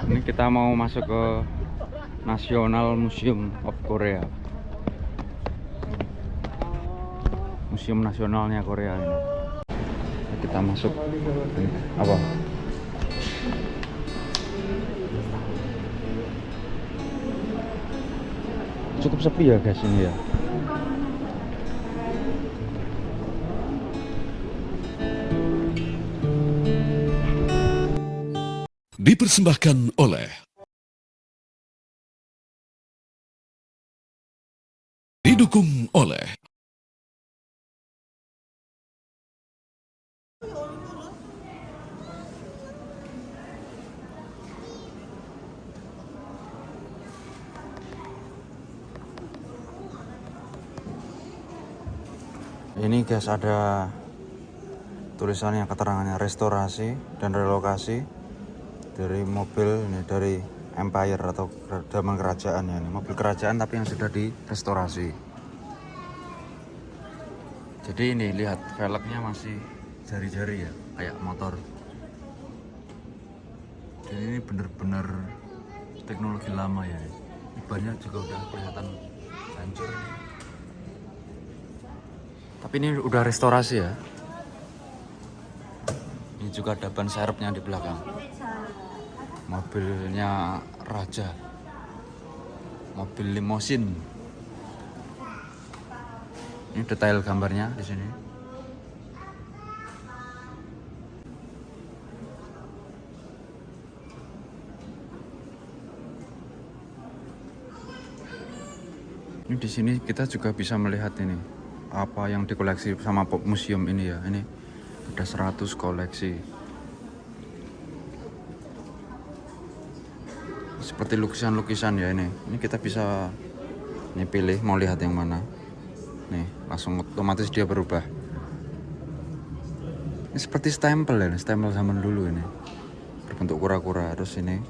Ini kita mau masuk ke National Museum of Korea. Museum nasionalnya Korea ini. Kita masuk. Apa? Cukup sepi ya guys ini ya. Dipersembahkan oleh didukung oleh Ini guys ada tulisannya, keterangannya restorasi dan relokasi dari mobil ini, dari Empire atau zaman kerajaan ya, ini mobil kerajaan tapi yang sudah direstorasi. Jadi ini lihat velgnya masih jari-jari ya, kayak motor. Dan ini bener-bener teknologi lama ya. Ini bannya juga udah kelihatan hancur. Tapi ini udah restorasi ya. Ini juga ada ban serepnya di belakang. Mobilnya raja. Mobil limosin. Ini detail gambarnya di sini. Ini di sini kita juga bisa melihat ini apa yang dikoleksi sama museum ini ya. Ini ada 100 koleksi. Seperti lukisan-lukisan ya ini. Ini kita bisa nih pilih mau lihat yang mana. Nih, langsung otomatis dia berubah. Ini seperti stempel ya, stempel zaman dulu ini. Berbentuk kura-kura terus ini.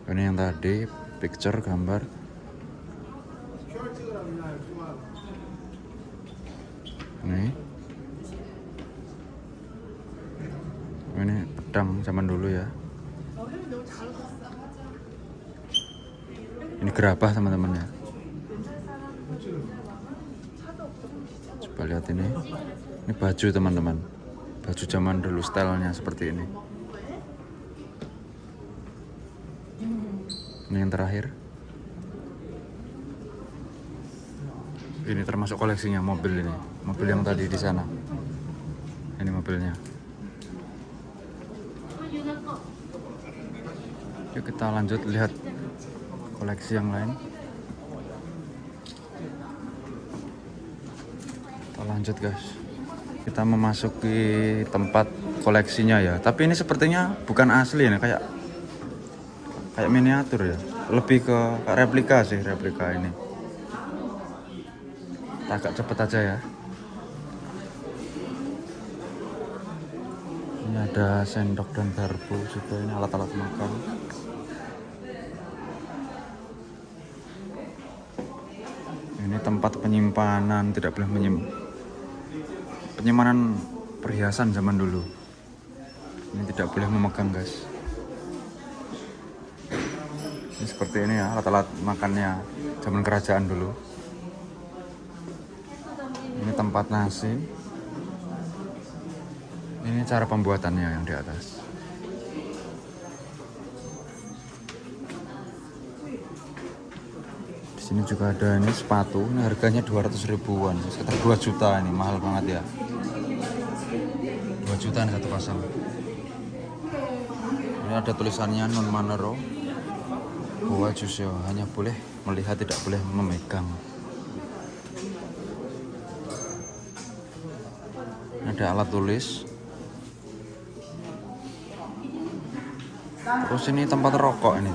Ini yang tadi picture gambar. Ini pedang zaman dulu ya. Ini gerabah teman-teman ya. Coba lihat ini. Ini baju teman-teman. Baju zaman dulu stylenya seperti ini. Ini yang terakhir. Ini termasuk koleksinya mobil ini. Mobil yang tadi di sana. Ini mobilnya. Yuk kita lanjut lihat koleksi yang lain. Kita lanjut guys. Kita memasuki tempat koleksinya ya. Tapi ini sepertinya bukan asli ini, kayak miniatur ya. Lebih ke replika sih, replika ini. Kita agak cepet aja ya. Ini ada sendok dan garpu juga, ini alat-alat makan. Ini tempat penyimpanan, tidak boleh penyimpanan perhiasan zaman dulu. Ini tidak boleh memegang guys. Ini seperti ini ya, alat-alat makannya zaman kerajaan dulu. Ini tempat nasi. Ini cara pembuatannya yang di atas. Di sini juga ada ini sepatu. Ini harganya 200 ribuan, sekitar 2 juta ini, mahal banget ya. 2 juta ini satu pasang. Ini ada tulisannya non manero. Bahwa Jusyo hanya boleh melihat, tidak boleh memegang. Ini ada alat tulis. Terus ini tempat rokok ini.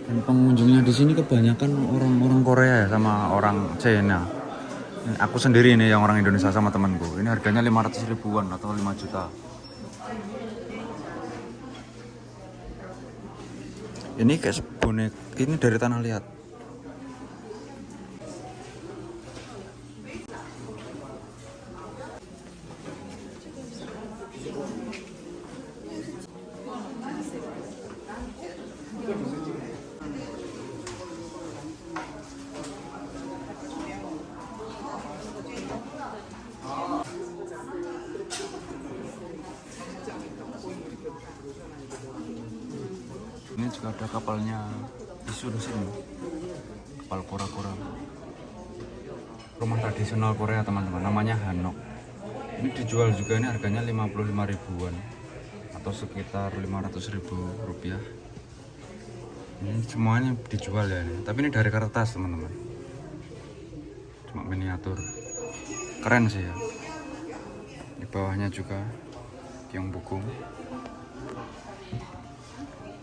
Dan pengunjungnya di sini kebanyakan orang-orang Korea ya, sama orang China. Ini aku sendiri ini yang orang Indonesia sama temanku. Ini harganya 500 ribuan atau 5 juta. Ini kayak bonek, ini dari tanah liat. juga ada kapalnya Isu di sini. Kapal kura-kura. Rumah tradisional Korea teman-teman, namanya Hanok. Ini dijual juga, ini harganya 55 ribuan atau sekitar 500 ribu rupiah. Ini semuanya dijual ya ini. Tapi ini dari kertas teman-teman, cuma miniatur, keren sih ya. Di bawahnya juga tiang buku,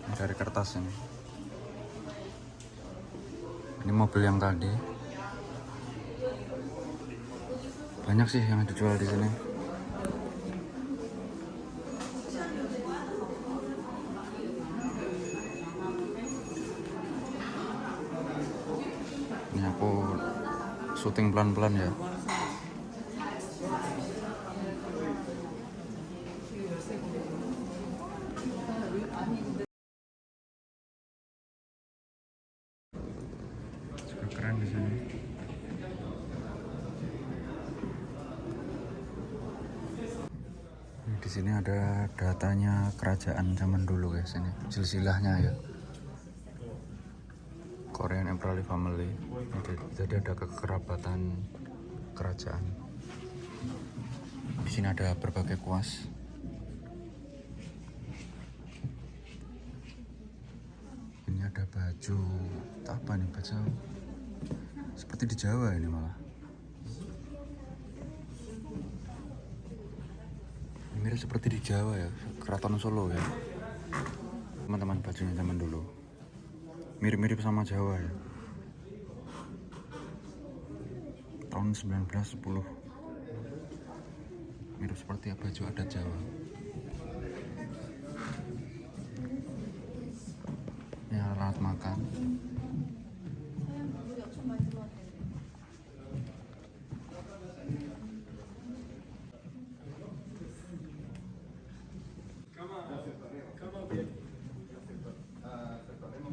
ini dari kertas ini. Ini mobil yang tadi, banyak sih yang dijual di sini. Ini aku syuting pelan-pelan ya. Juga keren di sini. Di sini ada datanya kerajaan zaman dulu guys, ini silsilahnya ya. Korean Imperial Family. Jadi ada kekerabatan kerajaan. Di sini ada berbagai kuas. Ini ada baju apa nih, baju seperti di Jawa ini malah. Ini mirip seperti di Jawa ya, Keraton Solo ya. Teman-teman, bajunya zaman dulu. Mirip-mirip sama Jawa ya. Tahun 1910. Mirip seperti baju adat Jawa. Ini alat makan.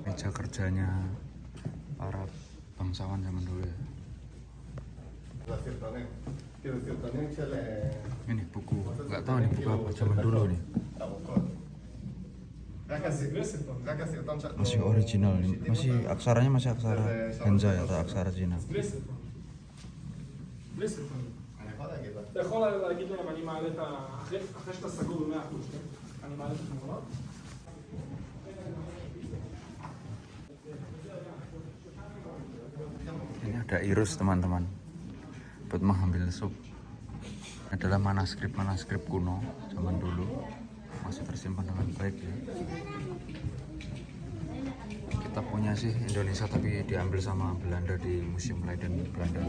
Meja kerjanya para bangsawan zaman dulu ya. Ini buku, nggak tahu nih buku apa zaman dulu nih. Masih original nih, masih aksaranya masih aksara Hanja atau aksara Cina. אתה יכול להגיד להם, אני מעלה את ה... אחרי שאתה סגור ב-100%, כן? אני מעלה את התמונות. Ini ada irus teman-teman, buat mengambil sup. Adalah manuskrip kuno zaman dulu, masih tersimpan dengan baik ya. Kita punya sih Indonesia, tapi diambil sama Belanda di Museum Leiden Belanda.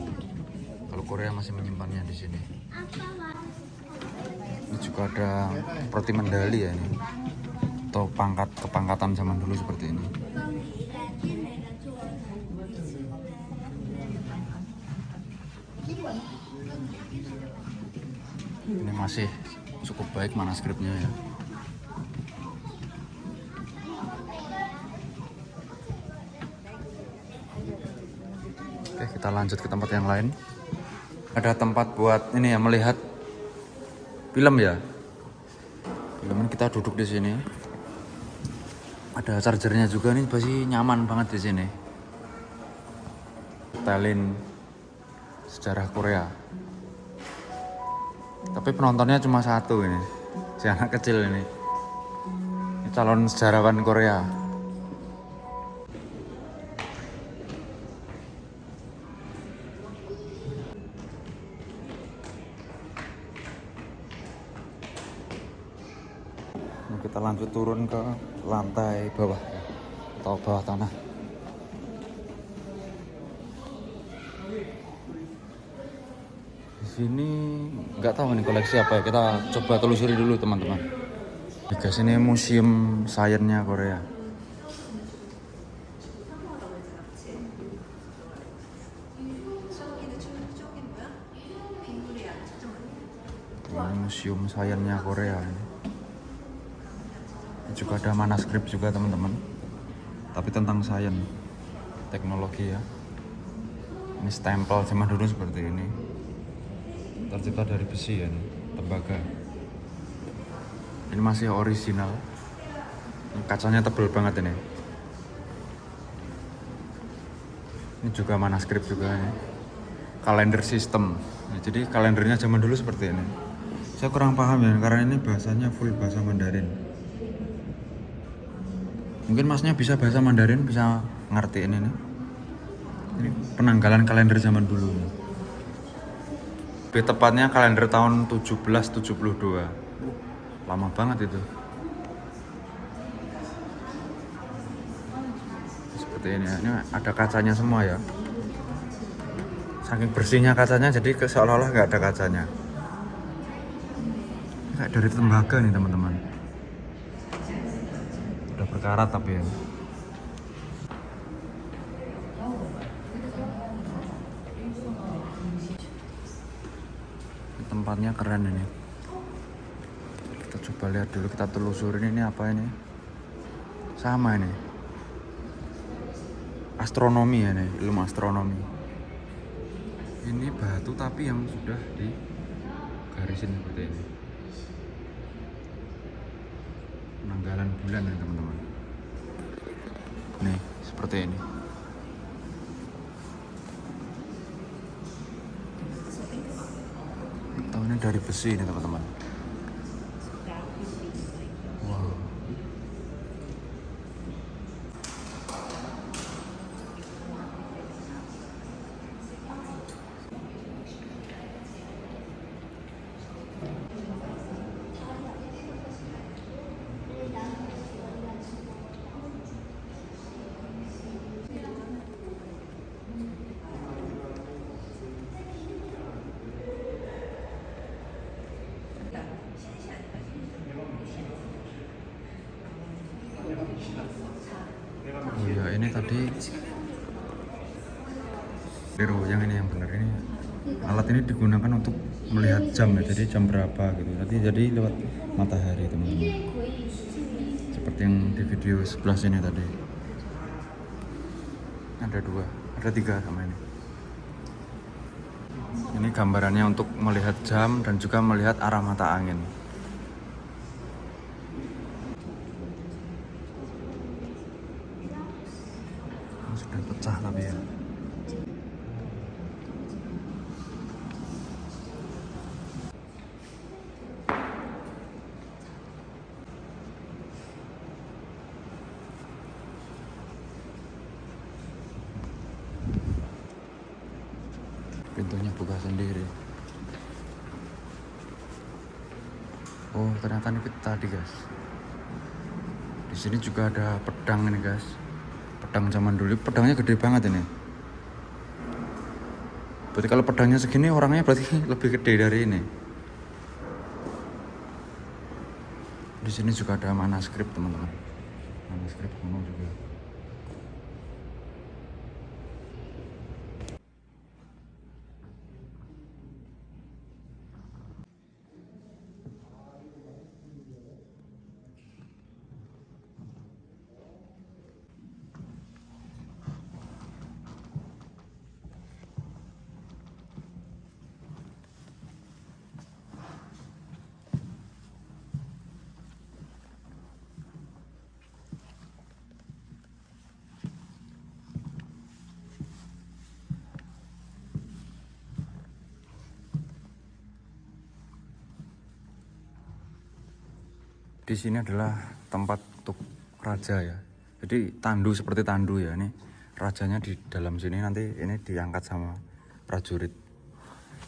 Kalau Korea masih menyimpannya di sini. Ini juga ada seperti medali ya ini, atau kepangkatan zaman dulu seperti ini. Ini masih cukup baik manuskripnya ya. Oke, kita lanjut ke tempat yang lain. Ada tempat buat ini ya, melihat film ya. Film, kita duduk di sini. Ada chargernya juga nih, pasti nyaman banget di sini. Setelin sejarah Korea. Tapi penontonnya cuma satu ini, si anak kecil ini calon sejarawan Korea. Nah, kita lanjut turun ke lantai bawah atau bawah tanah. Di sini nggak tahu nih koleksi apa ya, kita coba telusuri dulu teman-teman. Guys, ini museum sainsnya Korea. Ini museum sainsnya Korea ini. Ini juga ada manuskrip juga teman-teman, tapi tentang sains, teknologi ya. Ini stempel zaman dulu seperti ini, tercipta dari besi ya, tembaga. Ini masih original. Kacanya tebal banget ini. Ini juga manuskrip juga nih. Kalender sistem. Nah, jadi kalendernya zaman dulu seperti ini. Saya kurang paham ya karena ini bahasanya full bahasa Mandarin. Mungkin masnya bisa bahasa Mandarin, bisa ngertiin ini. Ini penanggalan kalender zaman dulu. Lebih tepatnya kalender tahun 1772. Lama banget itu. Seperti ini ya. Ini ada kacanya semua ya. Saking bersihnya kacanya jadi seolah-olah nggak ada kacanya. Kayak dari tembaga nih teman-teman. Udah berkarat tapi ya. Tempatnya keren ini. Kita coba lihat dulu, kita telusurin ini apa ini. Sama ini. Astronomi ya nih, ilmu astronomi. Ini batu tapi yang sudah digarisin seperti ini. Penanggalan bulan ya teman-teman. Nih, seperti ini. Tahunnya dari besi ini teman-teman. Wow. Oh iya, ini tadi biru yang ini yang benar ini. Alat ini digunakan untuk melihat jam ya, jadi jam berapa gitu. Nanti jadi lewat matahari teman-teman. Seperti yang di video sebelah sini tadi. Ada 2, ada 3 sama ini. Ini gambarannya untuk melihat jam dan juga melihat arah mata angin. Sudah pecah tapi ya. Pintunya buka sendiri. Oh, ternyata ini tadi guys. Di sini juga ada pedang ini guys. Pedang zaman dulu, pedangnya gede banget ini. Berarti kalau pedangnya segini orangnya berarti lebih gede dari ini. Di sini juga ada manuskrip teman-teman. Manuskrip kuno juga. Di sini adalah tempat untuk raja ya. Jadi tandu seperti tandu ya. Ini rajanya di dalam sini, nanti ini diangkat sama prajurit.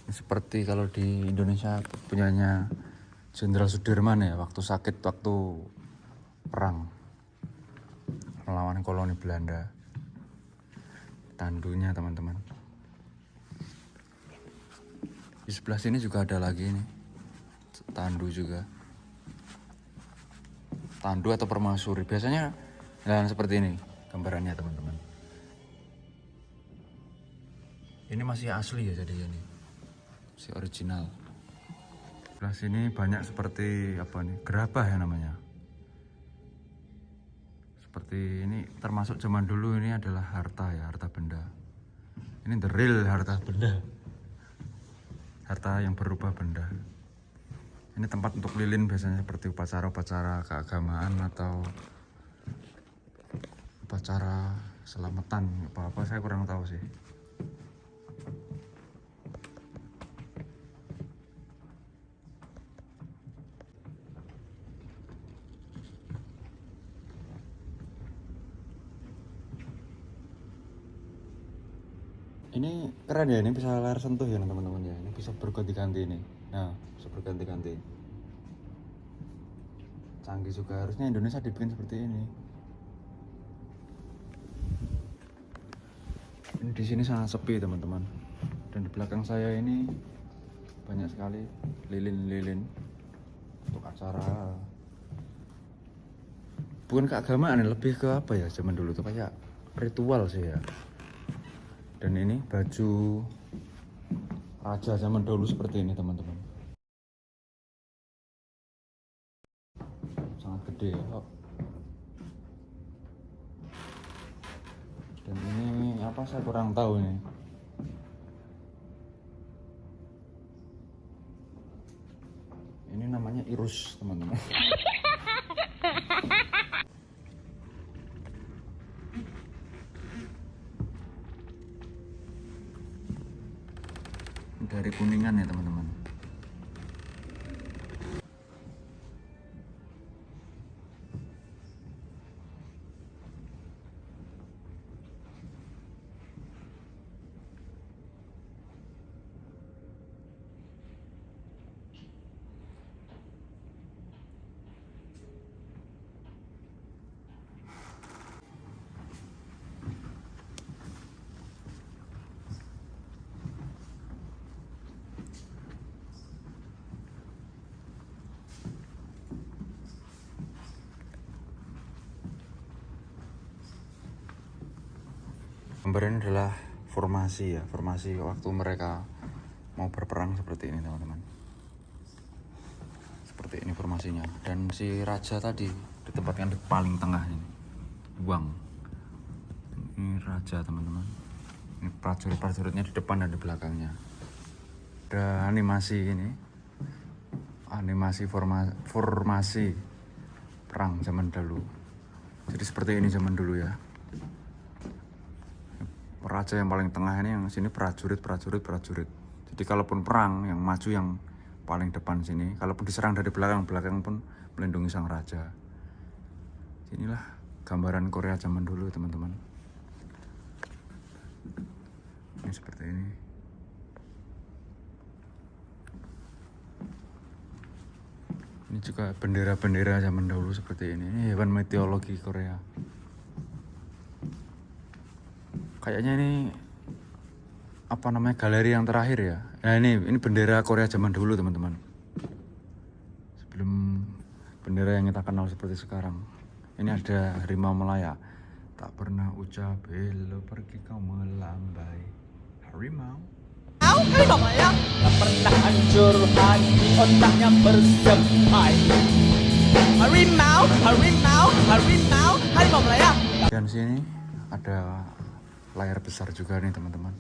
Ini seperti kalau di Indonesia punyanya Jenderal Sudirman ya, waktu sakit, waktu perang melawan koloni Belanda. Tandunya teman-teman. Di sebelah sini juga ada lagi nih. Tandu juga. Tandu atau permaisuri. Biasanya dan seperti ini gambarannya teman-teman. Ini masih asli ya jadi ini. Masih original. Sebelah sini banyak seperti apa nih? Gerabah ya namanya. Seperti ini termasuk zaman dulu ini adalah harta ya, harta benda. Ini the real harta benda. Harta yang berubah benda. Ini tempat untuk lilin biasanya seperti upacara-upacara keagamaan atau upacara Selamatan apa saya kurang tahu sih. Ini keren ya, ini bisa layar sentuh ya teman-teman ya. Ini bisa berganti-ganti ini. Nah, bisa berganti-ganti. Canggih juga, harusnya Indonesia dibikin seperti ini. Ini di sini sangat sepi teman-teman. Dan di belakang saya ini banyak sekali lilin-lilin untuk acara. Bukan keagamaan, lebih ke apa ya, zaman dulu tuh kayak ritual sih ya. Dan ini baju raja zaman dulu seperti ini teman-teman. Sangat gede ya. Dan ini apa saya kurang tahu nih. Ini namanya irus teman-teman. Dari Kuningan ya teman-teman. Gambar ini adalah formasi ya, formasi waktu mereka mau berperang seperti ini teman-teman. Seperti ini formasinya. Dan si raja tadi ditempatkan di paling tengah ini. Wang. Ini raja teman-teman. Ini prajurit-prajuritnya di depan dan di belakangnya. Ada animasi ini. Animasi formasi perang zaman dulu. Jadi seperti ini zaman dulu ya. Raja yang paling tengah ini, yang sini prajurit. Jadi kalaupun perang, yang maju yang paling depan sini. Kalaupun diserang dari belakang pun melindungi sang raja. Inilah gambaran Korea zaman dulu teman-teman. Ini seperti ini. Ini juga bendera-bendera zaman dahulu seperti ini. Ini hewan mitologi Korea. Kayaknya ini apa namanya, galeri yang terakhir ya. Nah ini bendera Korea zaman dulu teman-teman. Sebelum bendera yang kita kenal seperti sekarang. Ini ada harimau Malaya. Tak pernah ucap hello pergi kau melambai. Harimau. Harimau Malaya tak pernah hancur hati, otaknya bersemai. Harimau Malaya. Dan sini ada layar besar juga nih teman-teman.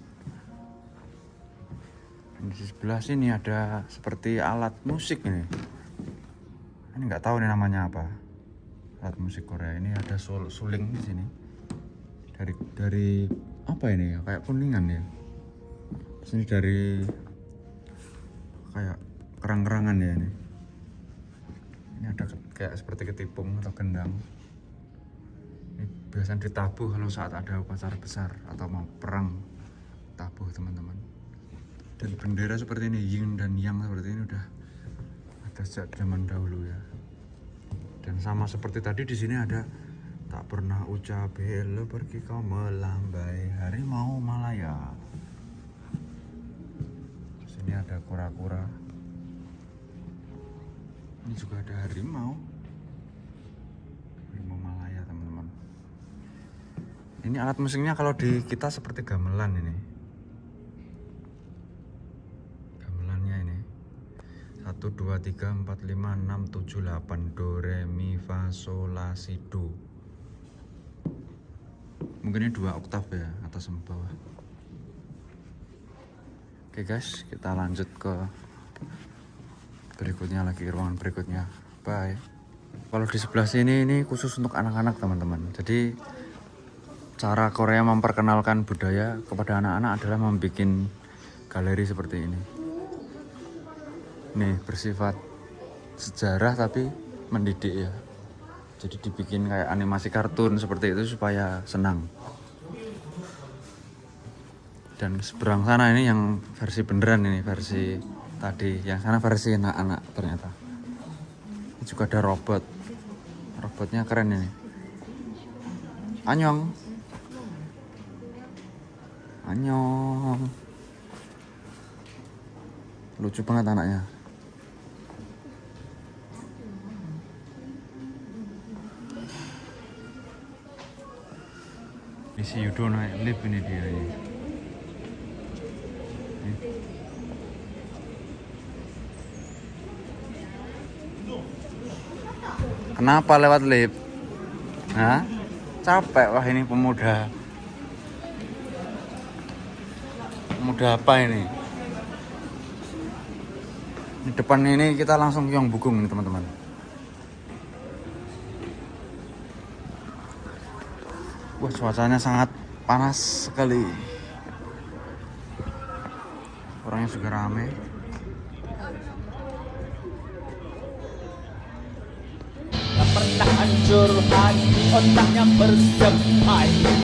Di sebelah sini ada seperti alat musik ini. Ini nggak tahu nih namanya apa. Alat musik Korea ini ada suling di sini. Dari apa ini ya? Kayak Kuningan ya. Sini dari kayak kerang-kerangan ya ini. Ini ada kayak seperti ketipung atau gendang. Ini biasanya ditabuh kalau saat ada upacara besar atau mau perang, tabuh teman-teman. Dan bendera seperti ini, yin dan yang seperti ini udah ada sejak zaman dahulu ya. Dan sama seperti tadi di sini ada tak pernah ucap hello pergi kau melambai harimau Malaya. Di sini ada kura-kura. Ini juga ada harimau Malaya teman-teman. Ini alat musiknya kalau di kita seperti gamelan ini. Gamelannya ini 1, 2, 3, 4, 5, 6, 7, 8 do, re, mi, fa, sol, la, si, do. Mungkin ini 2 oktav ya, atas sama bawah. Oke guys, kita lanjut ke berikutnya lagi, ruangan berikutnya. Bye. Kalau di sebelah sini ini khusus untuk anak-anak teman-teman. Jadi cara Korea memperkenalkan budaya kepada anak-anak adalah membuat galeri seperti ini. Nih, bersifat sejarah tapi mendidik ya. Jadi dibikin kayak animasi kartun seperti itu supaya senang. Dan seberang sana ini yang versi beneran, ini versi tadi. Yang sana versi anak-anak ternyata. Ini juga ada robot. Robotnya keren ini. Annyeong. Annyeong. Lucu banget anaknya. Ini si Yudo naik lift ini dia ini. Kenapa lewat lift? Hah? Capek wah ini pemuda. Pemuda apa ini? Di depan ini kita langsung Gyeongbokgung nih teman-teman. Wah, cuacanya sangat panas sekali. Orangnya juga rame. Tak pernah hancur hati, otaknya bersemai.